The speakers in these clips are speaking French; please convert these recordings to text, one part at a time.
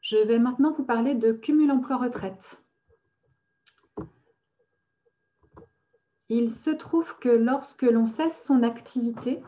Je vais maintenant vous parler de cumul emploi-retraite. Il se trouve que lorsque l'on cesse son activité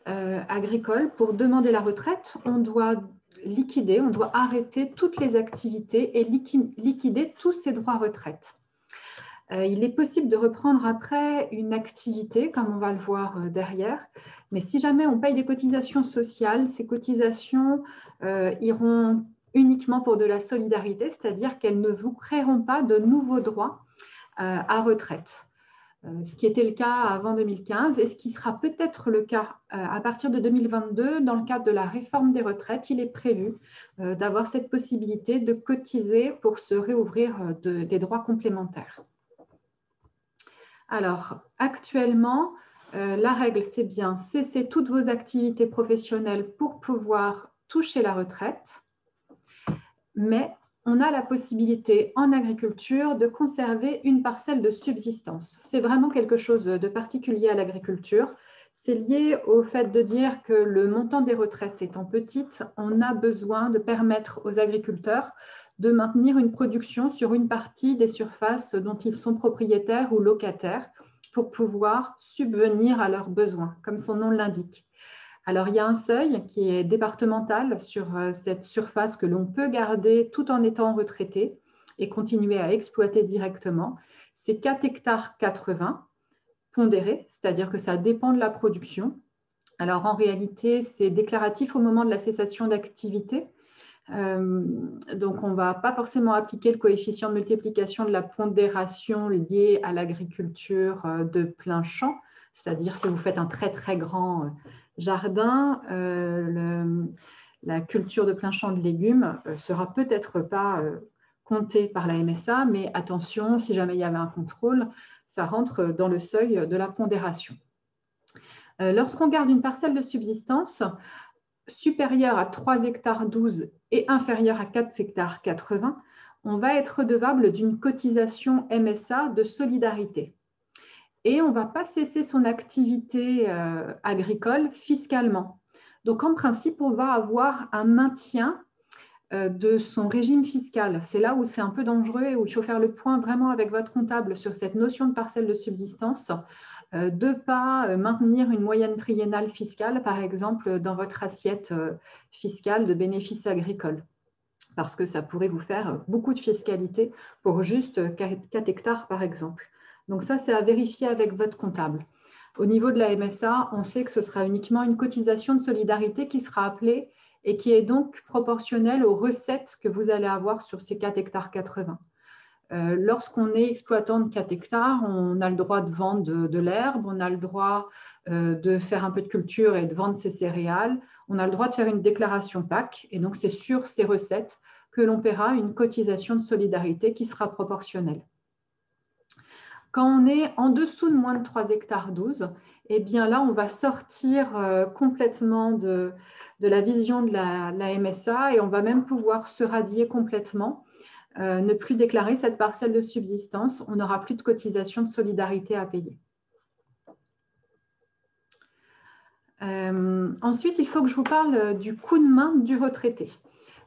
agricole pour demander la retraite, on doit liquider, on doit arrêter toutes les activités et liquider tous ses droits retraite. Il est possible de reprendre après une activité, comme on va le voir derrière, mais si jamais on paye des cotisations sociales, ces cotisations iront uniquement pour de la solidarité, c'est-à-dire qu'elles ne vous créeront pas de nouveaux droits à retraite. Ce qui était le cas avant 2015 et ce qui sera peut-être le cas à partir de 2022 dans le cadre de la réforme des retraites. Il est prévu d'avoir cette possibilité de cotiser pour se réouvrir des droits complémentaires. Alors, actuellement, la règle, c'est bien cesser toutes vos activités professionnelles pour pouvoir toucher la retraite, mais on a la possibilité en agriculture de conserver une parcelle de subsistance. C'est vraiment quelque chose de particulier à l'agriculture. C'est lié au fait de dire que le montant des retraites étant petite, on a besoin de permettre aux agriculteurs de maintenir une production sur une partie des surfaces dont ils sont propriétaires ou locataires pour pouvoir subvenir à leurs besoins, comme son nom l'indique. Alors, il y a un seuil qui est départemental sur cette surface que l'on peut garder tout en étant retraité et continuer à exploiter directement. C'est 4 hectares 80 pondérés, c'est-à-dire que ça dépend de la production. Alors, en réalité, c'est déclaratif au moment de la cessation d'activité. Donc, on ne va pas forcément appliquer le coefficient de multiplication de la pondération lié à l'agriculture de plein champ, c'est-à-dire si vous faites un très, très grand jardin, la culture de plein champ de légumes ne sera peut-être pas comptée par la MSA, mais attention, si jamais il y avait un contrôle, ça rentre dans le seuil de la pondération. Lorsqu'on garde une parcelle de subsistance supérieure à 3 hectares 12 et inférieure à 4 hectares 80, on va être redevable d'une cotisation MSA de solidarité. Et on ne va pas cesser son activité agricole fiscalement. Donc, en principe, on va avoir un maintien de son régime fiscal. C'est là où c'est un peu dangereux et où il faut faire le point vraiment avec votre comptable sur cette notion de parcelle de subsistance, de ne pas maintenir une moyenne triennale fiscale, par exemple, dans votre assiette fiscale de bénéfices agricoles, parce que ça pourrait vous faire beaucoup de fiscalité pour juste 4 hectares, par exemple. Donc ça, c'est à vérifier avec votre comptable. Au niveau de la MSA, on sait que ce sera uniquement une cotisation de solidarité qui sera appelée et qui est donc proportionnelle aux recettes que vous allez avoir sur ces 4 hectares 80. Lorsqu'on est exploitant de 4 hectares, on a le droit de vendre de l'herbe, on a le droit de faire un peu de culture et de vendre ses céréales, on a le droit de faire une déclaration PAC, et donc c'est sur ces recettes que l'on paiera une cotisation de solidarité qui sera proportionnelle. Quand on est en dessous de moins de 3 hectares 12, eh bien là, on va sortir complètement de la vision de la MSA et on va même pouvoir se radier complètement, ne plus déclarer cette parcelle de subsistance. On n'aura plus de cotisation de solidarité à payer. Ensuite, il faut que je vous parle du coup de main du retraité.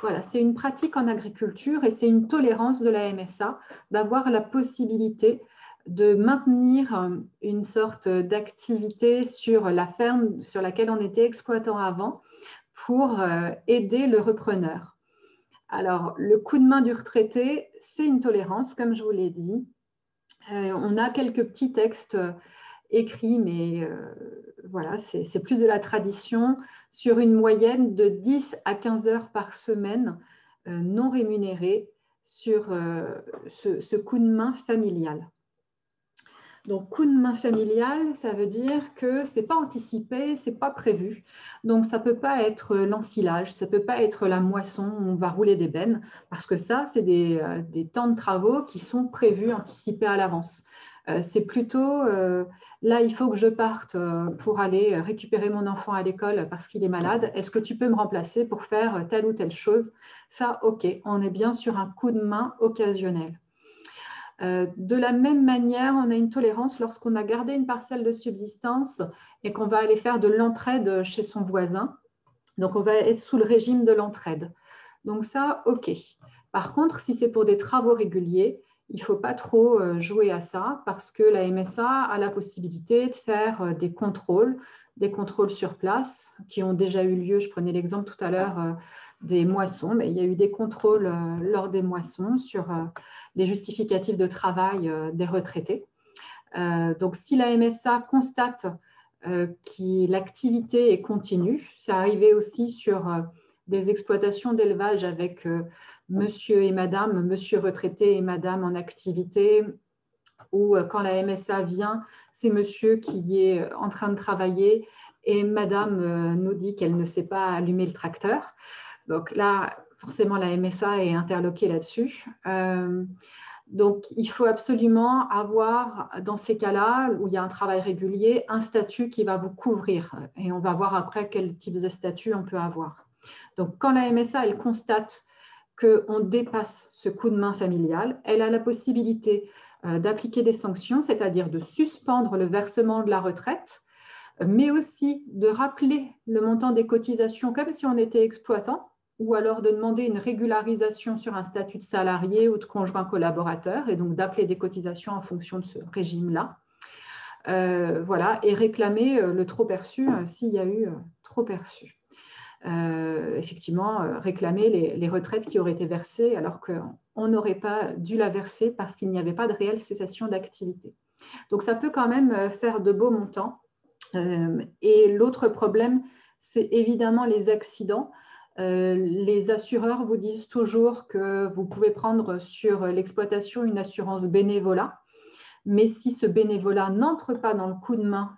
Voilà, c'est une pratique en agriculture et c'est une tolérance de la MSA d'avoir la possibilité de maintenir une sorte d'activité sur la ferme sur laquelle on était exploitant avant pour aider le repreneur. Alors, le coup de main du retraité, c'est une tolérance, comme je vous l'ai dit. On a quelques petits textes écrits, mais voilà, c'est plus de la tradition, sur une moyenne de 10 à 15 heures par semaine non rémunérées sur ce coup de main familial. Donc, coup de main familial, ça veut dire que ce n'est pas anticipé, ce n'est pas prévu. Donc, ça ne peut pas être l'ensilage, ça ne peut pas être la moisson où on va rouler des bennes, parce que ça, c'est des temps de travaux qui sont prévus, anticipés à l'avance. C'est plutôt, là, il faut que je parte pour aller récupérer mon enfant à l'école parce qu'il est malade. Est-ce que tu peux me remplacer pour faire telle ou telle chose? Ça, OK, on est bien sur un coup de main occasionnel. De la même manière, on a une tolérance lorsqu'on a gardé une parcelle de subsistance et qu'on va aller faire de l'entraide chez son voisin. Donc, on va être sous le régime de l'entraide. Donc ça, OK. Par contre, si c'est pour des travaux réguliers, il ne faut pas trop jouer à ça parce que la MSA a la possibilité de faire des contrôles sur place qui ont déjà eu lieu. Je prenais l'exemple tout à l'heure des moissons, mais il y a eu des contrôles lors des moissons sur les justificatifs de travail des retraités. Donc, si la MSA constate que l'activité est continue, ça arrivait aussi sur des exploitations d'élevage avec monsieur et madame, monsieur retraité et madame en activité, ou quand la MSA vient, c'est monsieur qui est en train de travailler et madame nous dit qu'elle ne sait pas allumer le tracteur. Donc là, forcément, la MSA est interloquée là-dessus. Donc, il faut absolument avoir, dans ces cas-là, où il y a un travail régulier, un statut qui va vous couvrir. Et on va voir après quel type de statut on peut avoir. Donc, quand la MSA, elle constate qu'on dépasse ce coup de main familial, elle a la possibilité d'appliquer des sanctions, c'est-à-dire de suspendre le versement de la retraite, mais aussi de rappeler le montant des cotisations comme si on était exploitant, ou alors de demander une régularisation sur un statut de salarié ou de conjoint collaborateur, et donc d'appeler des cotisations en fonction de ce régime-là. Voilà, et réclamer le trop perçu s'il y a eu trop perçu. Effectivement, réclamer les retraites qui auraient été versées alors qu'on n'aurait pas dû la verser parce qu'il n'y avait pas de réelle cessation d'activité. Donc, ça peut quand même faire de beaux montants. Et l'autre problème, c'est évidemment les accidents. Les assureurs vous disent toujours que vous pouvez prendre sur l'exploitation une assurance bénévolat, mais si ce bénévolat n'entre pas dans le coup de main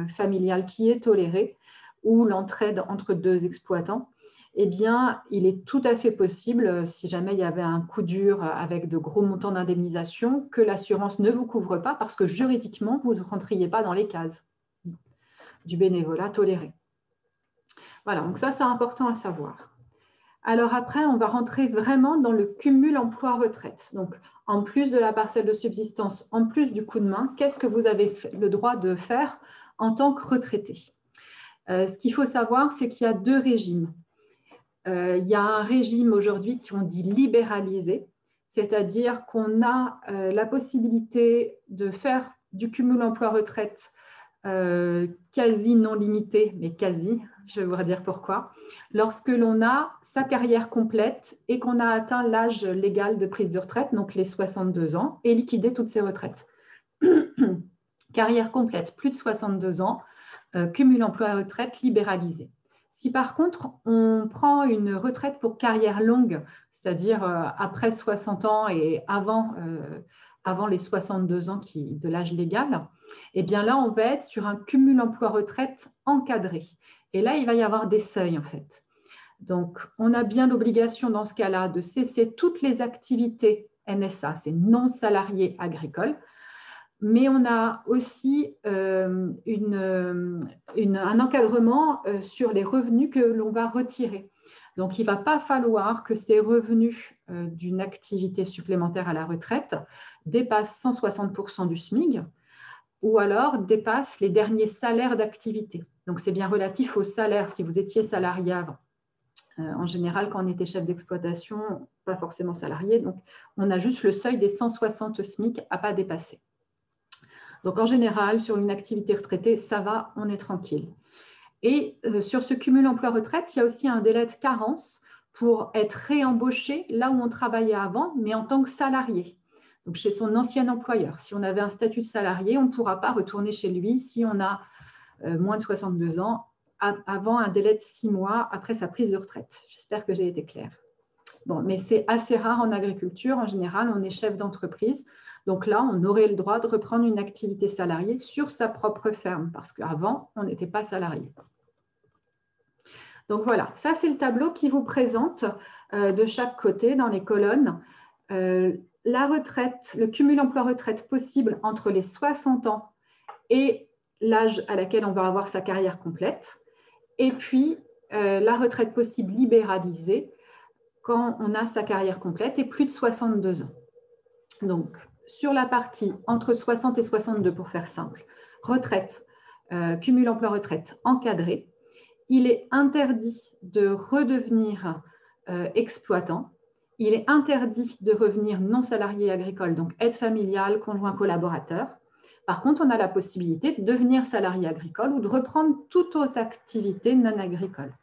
familial qui est toléré, ou l'entraide entre deux exploitants, eh bien, il est tout à fait possible, si jamais il y avait un coup dur avec de gros montants d'indemnisation, que l'assurance ne vous couvre pas parce que juridiquement, vous ne rentriez pas dans les cases du bénévolat toléré. Voilà, donc ça, c'est important à savoir. Alors après, on va rentrer vraiment dans le cumul emploi-retraite. Donc, en plus de la parcelle de subsistance, en plus du coup de main, qu'est-ce que vous avez le droit de faire en tant que retraité ? Ce qu'il faut savoir, c'est qu'il y a deux régimes. Il y a un régime aujourd'hui qu'on dit libéralisé, c'est-à-dire qu'on a la possibilité de faire du cumul emploi-retraite quasi non limité, mais quasi, je vais vous redire pourquoi, lorsque l'on a sa carrière complète et qu'on a atteint l'âge légal de prise de retraite, donc les 62 ans, et liquidé toutes ses retraites. Carrière complète, plus de 62 ans, cumul emploi-retraite libéralisé. Si par contre, on prend une retraite pour carrière longue, c'est-à-dire après 60 ans et avant les 62 ans de l'âge légal, eh bien là, on va être sur un cumul emploi-retraite encadré. Et là, il va y avoir des seuils, en fait. Donc, on a bien l'obligation dans ce cas-là de cesser toutes les activités NSA, c'est non salarié agricole, mais on a aussi un encadrement sur les revenus que l'on va retirer. Donc, il ne va pas falloir que ces revenus d'une activité supplémentaire à la retraite dépassent 160% du SMIC ou alors dépassent les derniers salaires d'activité. Donc, c'est bien relatif au salaire si vous étiez salarié avant. En général, quand on était chef d'exploitation, pas forcément salarié, donc on a juste le seuil des 160 SMIC à ne pas dépasser. Donc, en général, sur une activité retraitée, ça va, on est tranquille. Et sur ce cumul emploi-retraite, il y a aussi un délai de carence pour être réembauché là où on travaillait avant, mais en tant que salarié. Donc, chez son ancien employeur. Si on avait un statut de salarié, on ne pourra pas retourner chez lui si on a moins de 62 ans avant un délai de 6 mois après sa prise de retraite. J'espère que j'ai été claire. Bon, mais c'est assez rare en agriculture. En général, on est chef d'entreprise. Donc là, on aurait le droit de reprendre une activité salariée sur sa propre ferme parce qu'avant, on n'était pas salarié. Donc voilà, ça c'est le tableau qui vous présente de chaque côté dans les colonnes la retraite, le cumul emploi-retraite possible entre les 60 ans et l'âge à laquelle on va avoir sa carrière complète, et puis la retraite possible libéralisée quand on a sa carrière complète et plus de 62 ans. Donc, sur la partie entre 60 et 62, pour faire simple, retraite, cumul emploi-retraite encadré, il est interdit de redevenir exploitant. Il est interdit de revenir non salarié agricole, donc aide familiale, conjoint collaborateur. Par contre, on a la possibilité de devenir salarié agricole ou de reprendre toute autre activité non agricole.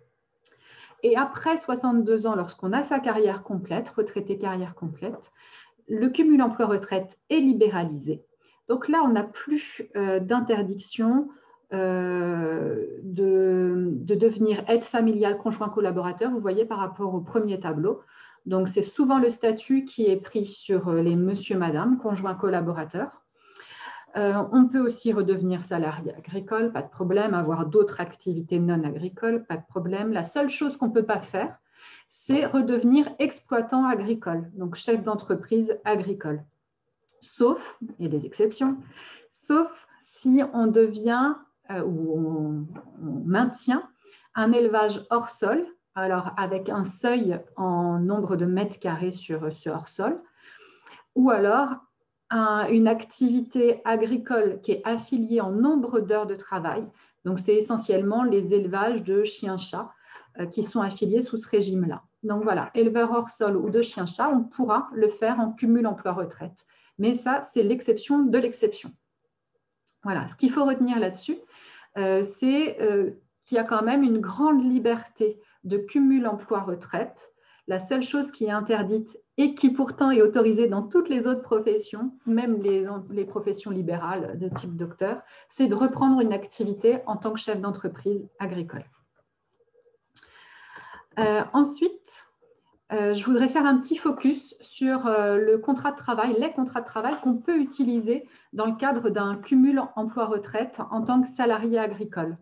Et après 62 ans, lorsqu'on a sa carrière complète, retraité carrière complète, le cumul emploi-retraite est libéralisé. Donc là, on n'a plus d'interdiction de devenir aide familiale, conjoint collaborateur, vous voyez par rapport au premier tableau. Donc c'est souvent le statut qui est pris sur les monsieur, madame, conjoint collaborateur. On peut aussi redevenir salarié agricole, pas de problème, avoir d'autres activités non agricoles, pas de problème. La seule chose qu'on ne peut pas faire, c'est redevenir exploitant agricole, donc chef d'entreprise agricole. Sauf, il y a des exceptions, sauf si on devient ou on maintient un élevage hors sol, alors avec un seuil en nombre de mètres carrés sur ce hors sol, ou alors une activité agricole qui est affiliée en nombre d'heures de travail. Donc, c'est essentiellement les élevages de chiens-chats qui sont affiliés sous ce régime-là. Donc, voilà, éleveur hors sol ou de chiens-chats, on pourra le faire en cumul emploi-retraite. Mais ça, c'est l'exception de l'exception. Voilà, ce qu'il faut retenir là-dessus, c'est qu'il y a quand même une grande liberté de cumul emploi-retraite. La seule chose qui est interdite et qui pourtant est autorisée dans toutes les autres professions, même les professions libérales de type docteur, c'est de reprendre une activité en tant que chef d'entreprise agricole. Ensuite, je voudrais faire un petit focus sur le contrat de travail, les contrats de travail qu'on peut utiliser dans le cadre d'un cumul emploi-retraite en tant que salarié agricole.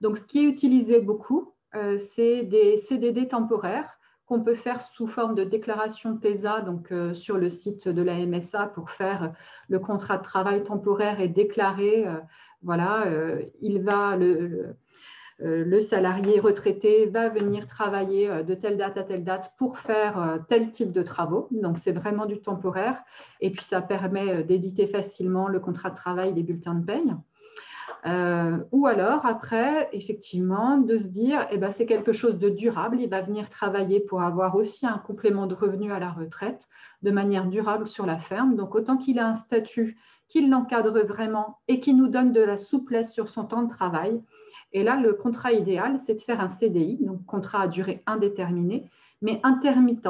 Donc, ce qui est utilisé beaucoup, c'est des CDD temporaires qu'on peut faire sous forme de déclaration TESA, donc sur le site de la MSA pour faire le contrat de travail temporaire et déclarer, voilà, le salarié retraité va venir travailler de telle date à telle date pour faire tel type de travaux. Donc, c'est vraiment du temporaire. Et puis, ça permet d'éditer facilement le contrat de travail et les bulletins de paye. Ou alors, après, effectivement, de se dire, eh ben, c'est quelque chose de durable, il va venir travailler pour avoir aussi un complément de revenu à la retraite de manière durable sur la ferme. Donc, autant qu'il a un statut, qu'il l'encadre vraiment et qu'il nous donne de la souplesse sur son temps de travail. Et là, le contrat idéal, c'est de faire un CDI, donc contrat à durée indéterminée, mais intermittent.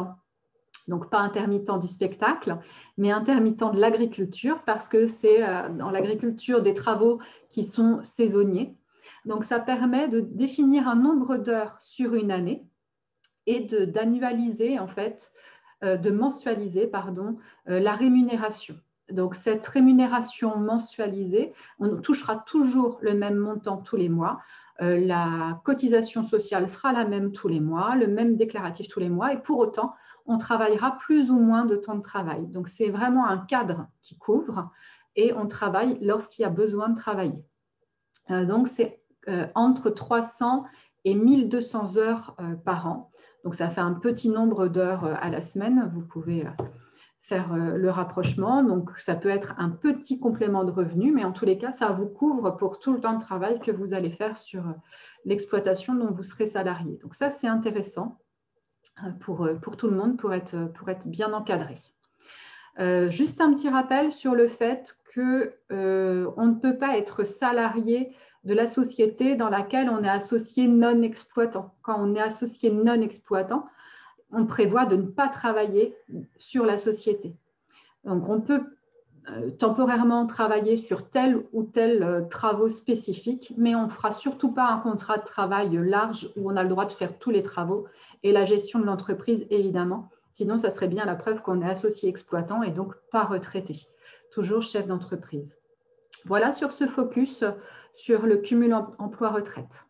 Donc, pas intermittent du spectacle, mais intermittent de l'agriculture, parce que c'est dans l'agriculture des travaux qui sont saisonniers. Donc, ça permet de définir un nombre d'heures sur une année et d'annualiser, en fait, de mensualiser, pardon, la rémunération. Donc, cette rémunération mensualisée, on touchera toujours le même montant tous les mois. La cotisation sociale sera la même tous les mois, le même déclaratif tous les mois, et pour autant, on travaillera plus ou moins de temps de travail. Donc, c'est vraiment un cadre qui couvre et on travaille lorsqu'il y a besoin de travailler. Donc, c'est entre 300 et 1200 heures par an. Donc, ça fait un petit nombre d'heures à la semaine. Vous pouvez faire le rapprochement. Donc, ça peut être un petit complément de revenu, mais en tous les cas, ça vous couvre pour tout le temps de travail que vous allez faire sur l'exploitation dont vous serez salarié. Donc, ça, c'est intéressant pour tout le monde, pour être bien encadré. Juste un petit rappel sur le fait qu'on ne peut pas être salarié de la société dans laquelle on est associé non exploitant. Quand on est associé non exploitant, on prévoit de ne pas travailler sur la société. Donc, on peut temporairement travailler sur tel ou tel travaux spécifiques, mais on ne fera surtout pas un contrat de travail large où on a le droit de faire tous les travaux et la gestion de l'entreprise, évidemment. Sinon, ça serait bien la preuve qu'on est associé exploitant et donc pas retraité, toujours chef d'entreprise. Voilà sur ce focus sur le cumul emploi-retraite.